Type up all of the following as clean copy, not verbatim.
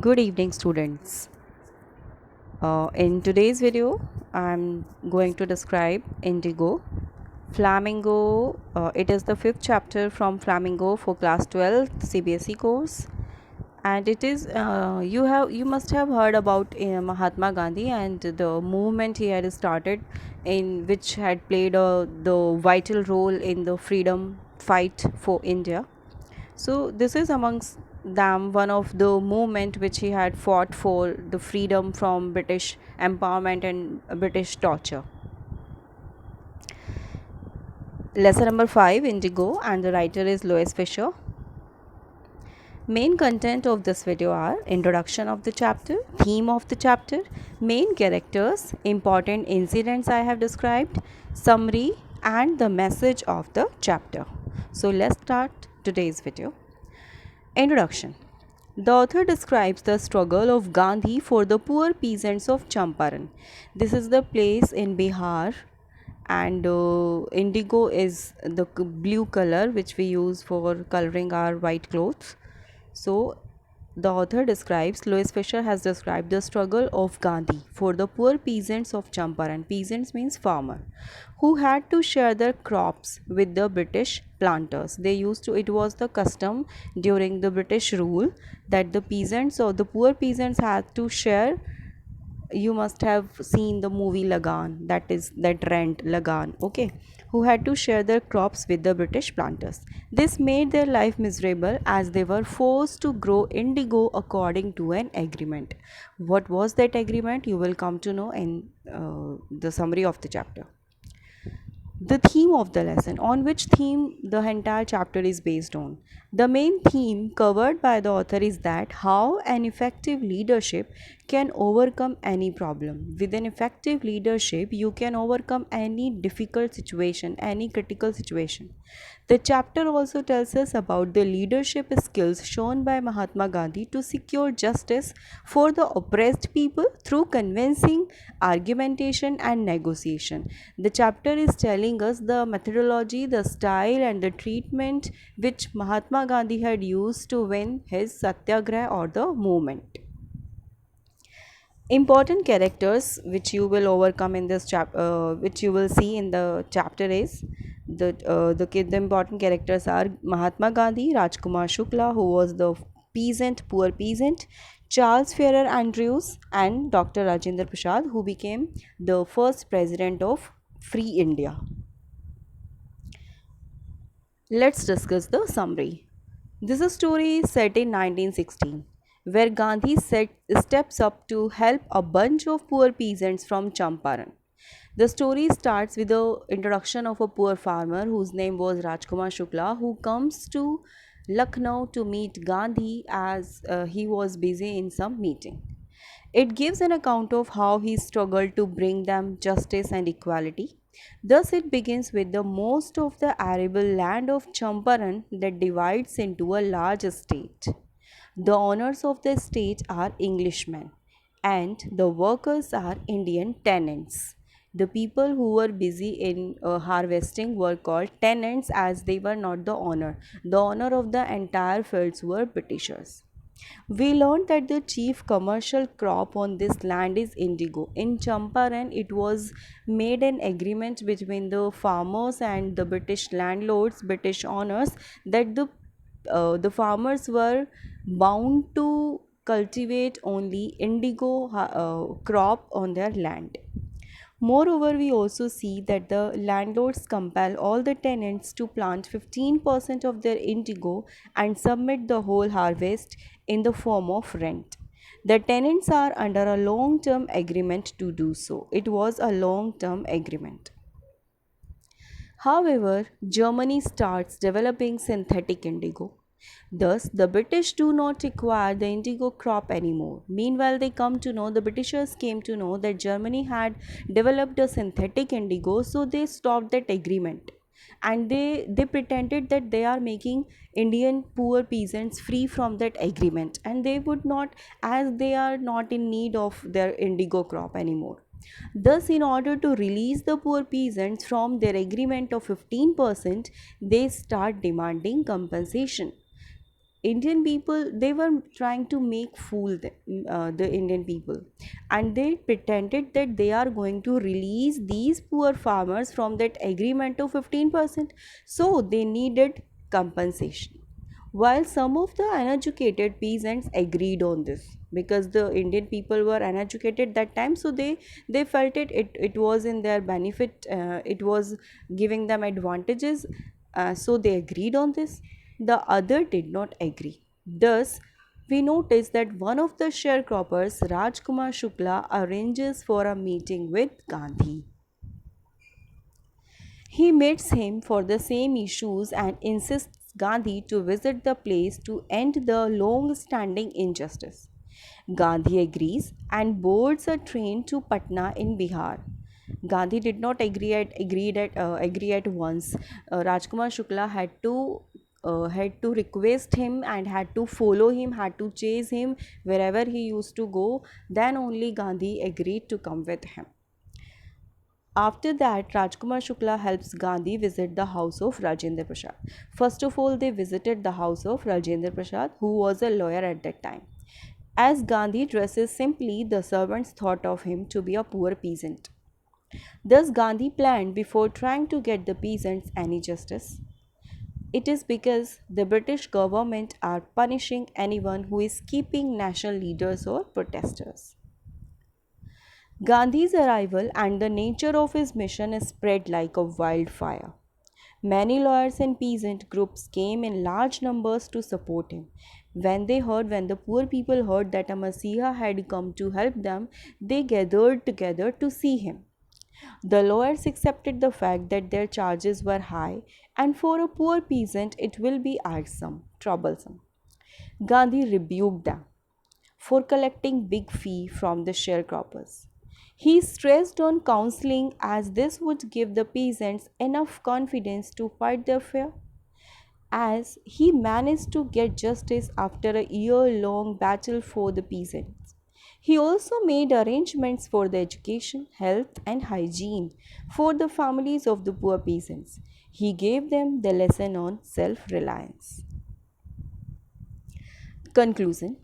Good evening, students. In today's video, I'm going to describe Indigo. Flamingo, it is the fifth chapter from Flamingo for class 12 CBSE course. And it is you must have heard about Mahatma Gandhi and the movement he had started, in which had played the vital role in the freedom fight for India. So this is amongst them one of the movement which he had fought for the freedom from British empowerment and British torture. Lesson number 5, Indigo, and the writer is Louis Fisher. Main content of this video are introduction of the chapter, theme of the chapter, main characters, important incidents I have described, summary, and the message of the chapter. So let's start today's video. Introduction. The author describes the struggle of Gandhi for the poor peasants of Champaran. This is the place in Bihar, and indigo is the blue color which we use for coloring our white clothes. So, the author describes, Louis Fisher has described the struggle of Gandhi for the poor peasants of Champaran. Peasants means farmer, who had to share their crops with the British planters. It was the custom during the British rule that the peasants or the poor peasants had to share. You must have seen the movie Lagan, that is that rent Lagan, okay, who had to share their crops with the British planters. This made their life miserable as they were forced to grow indigo according to an agreement. What was that agreement? You will come to know in the summary of the chapter. The theme of the lesson, on which theme the entire chapter is based on. The main theme covered by the author is that how an effective leadership can overcome any problem. With an effective leadership, you can overcome any difficult situation, any critical situation. The chapter also tells us about the leadership skills shown by Mahatma Gandhi to secure justice for the oppressed people through convincing argumentation and negotiation. The chapter is telling us the methodology, the style, and the treatment which Mahatma Gandhi had used to win his satyagraha or the movement. Important characters which you will overcome in this which you will see in the chapter is the important characters are Mahatma Gandhi, Rajkumar Shukla, who was the poor peasant, Charles Ferrer Andrews, and Dr. Rajendra Prasad, who became the first president of Free India. Let's discuss the summary. This is a story set in 1916, where Gandhi steps up to help a bunch of poor peasants from Champaran. The story starts with the introduction of a poor farmer whose name was Rajkumar Shukla, who comes to Lucknow to meet Gandhi as he was busy in some meeting. It gives an account of how he struggled to bring them justice and equality. Thus, it begins with the most of the arable land of Champaran that divides into a large estate. The owners of the estate are Englishmen, and the workers are Indian tenants. The people who were busy in harvesting were called tenants as they were not the owner. The owner of the entire fields were Britishers. We learned that the chief commercial crop on this land is indigo. In Champaran, it was made an agreement between the farmers and the British landlords, British owners, that the farmers were bound to cultivate only indigo crop on their land. Moreover, we also see that the landlords compel all the tenants to plant 15% of their indigo and submit the whole harvest in the form of rent. The tenants are under a long term agreement to do so. It was a long term agreement. However, Germany starts developing synthetic indigo. Thus, the British do not require the indigo crop anymore. Meanwhile, the Britishers came to know that Germany had developed a synthetic indigo, so they stopped that agreement. And they pretended that they are making Indian poor peasants free from that agreement, and they would not, as they are not in need of their indigo crop anymore. Thus, in order to release the poor peasants from their agreement of 15%, they start demanding compensation. Indian people, they were trying to make fool the Indian people, and they pretended that they are going to release these poor farmers from that agreement of 15%. So they needed compensation, while some of the uneducated peasants agreed on this, because the Indian people were uneducated that time, so they felt it was in their benefit, it was giving them advantages, so they agreed on this. The other did not agree. Thus we notice that one of the sharecroppers, Rajkumar Shukla, arranges for a meeting with Gandhi. He meets him for the same issues and insists Gandhi to visit the place to end the long standing injustice. Gandhi agrees and boards a train to Patna in Bihar. Gandhi did not agree at once. Rajkumar Shukla had to request him and had to follow him, had to chase him wherever he used to go. Then only Gandhi agreed to come with him. After that, Rajkumar Shukla helps Gandhi visit the house of Rajendra Prasad. First of all, they visited the house of Rajendra Prasad, who was a lawyer at that time. As Gandhi dresses simply, the servants thought of him to be a poor peasant. Thus, Gandhi planned before trying to get the peasants any justice. It is because the British government are punishing anyone who is keeping national leaders or protesters. Gandhi's arrival and the nature of his mission spread like a wildfire. Many lawyers and peasant groups came in large numbers to support him. When the poor people heard that a Messiah had come to help them, they gathered together to see him. The lawyers accepted the fact that their charges were high, and for a poor peasant it will be troublesome. Gandhi rebuked them for collecting big fee from the sharecroppers. He stressed on counseling as this would give the peasants enough confidence to fight their fear. As he managed to get justice after a year-long battle for the peasants. He also made arrangements for the education, health, and hygiene for the families of the poor peasants. He gave them the lesson on self reliance. Conclusion.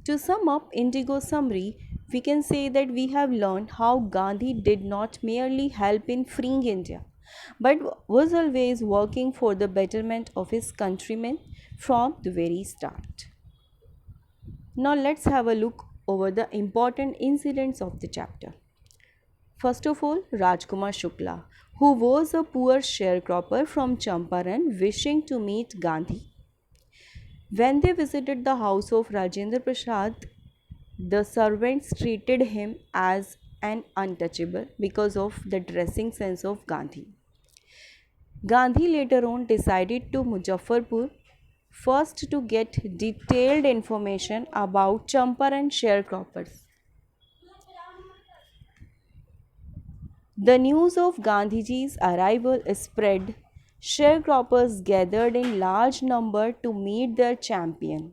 To sum up Indigo summary, we can say that we have learned how Gandhi did not merely help in freeing India, but was always working for the betterment of his countrymen from the very start. Now let's have a look over the important incidents of the chapter. First of all, Rajkumar Shukla, who was a poor sharecropper from Champaran wishing to meet Gandhi. When they visited the house of Rajendra Prasad, the servants treated him as an untouchable because of the dressing sense of Gandhi. Gandhi later on decided to Muzaffarpur first to get detailed information about Champaran sharecroppers. The news of Gandhiji's arrival spread. Sharecroppers gathered in large number to meet their champion.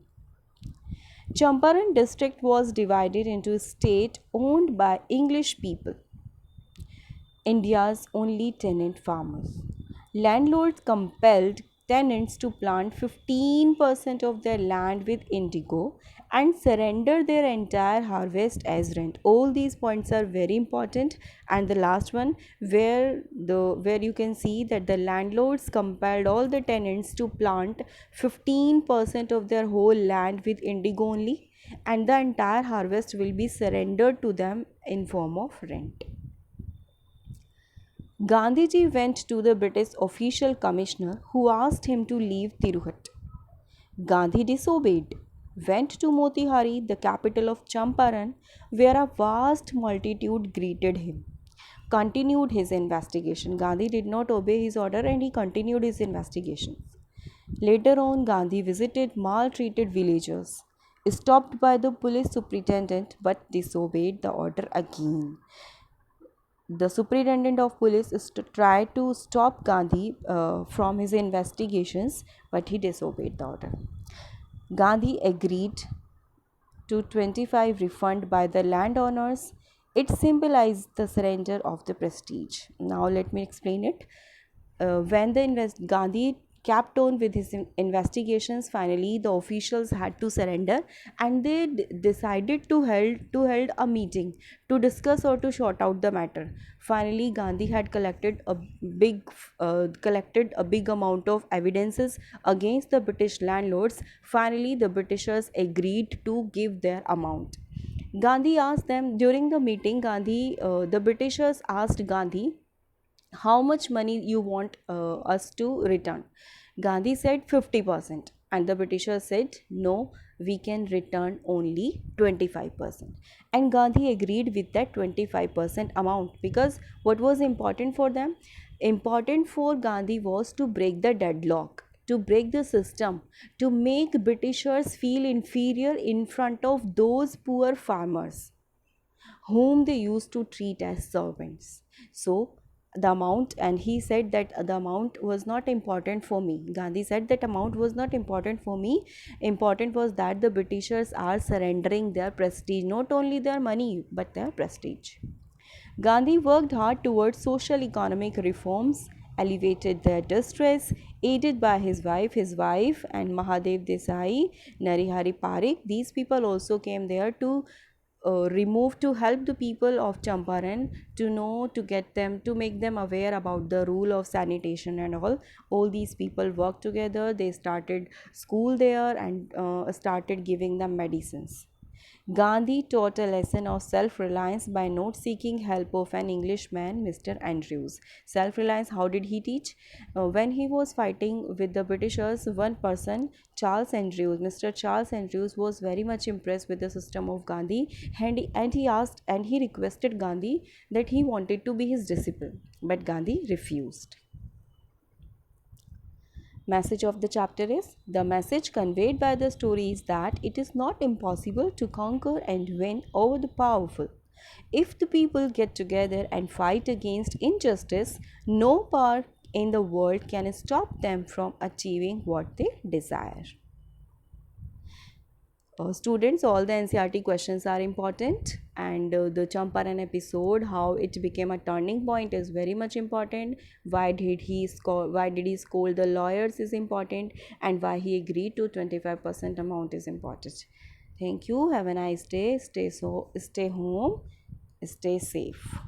Champaran district was divided into a state owned by English people, India's only tenant farmers. Landlords compelled tenants to plant 15% of their land with indigo and surrender their entire harvest as rent. All these points are very important, and the last one, where you can see that the landlords compelled all the tenants to plant 15% of their whole land with indigo only, and the entire harvest will be surrendered to them in form of rent. Gandhiji went to the British official commissioner who asked him to leave Tirupati. Gandhi disobeyed, went to Motihari, the capital of Champaran, where a vast multitude greeted him. Continued his investigation. Gandhi did not obey his order and he continued his investigations. Later on, Gandhi visited maltreated villagers, stopped by the police superintendent but disobeyed the order again. The superintendent of police tried to stop Gandhi from his investigations, but he disobeyed the order. Gandhi agreed to 25 refund by the landowners. It symbolized the surrender of the prestige. Now let me explain it. When Gandhi kept on with his investigations. Finally, the officials had to surrender, and they decided to hold a meeting to discuss or to sort out the matter. Finally, Gandhi had big collected a big amount of evidences against the British landlords. Finally, the Britishers agreed to give their amount. Gandhi asked them during the meeting. The Britishers asked Gandhi how much money you want us to return. Gandhi said 50%, and the Britishers said no, we can return only 25%. And Gandhi agreed with that 25% amount, because what was important for them? Important for Gandhi was to break the deadlock, to break the system, to make Britishers feel inferior in front of those poor farmers whom they used to treat as servants. So the amount, and he said that the amount was not important for me. Gandhi said that amount was not important for me. Important was that the Britishers are surrendering their prestige, not only their money but their prestige. Gandhi worked hard towards social economic reforms, alleviated their distress, aided by his wife and Mahadev Desai, Narihari Parikh. These people also came there to remove, to help the people of Champaran, to know, to get them, to make them aware about the rule of sanitation and all. All these people worked together. They started school there and started giving them medicines. Gandhi taught a lesson of self reliance by not seeking help of an Englishman, Mr. Andrews. Self reliance, how did he teach? When he was fighting with the Britishers, one person, Charles Andrews, Mr. Charles Andrews, was very much impressed with the system of Gandhi, and he asked and he requested Gandhi that he wanted to be his disciple, but Gandhi refused. Message of the chapter is: the message conveyed by the story is that it is not impossible to conquer and win over the powerful. If the people get together and fight against injustice, no power in the world can stop them from achieving what they desire. Students, all the NCRT questions are important, and the Champaran episode, how it became a turning point, is very much important. Why did he scold the lawyers is important, and why he agreed to 25% amount is important. Thank you. Have a nice day. Stay home. Stay safe.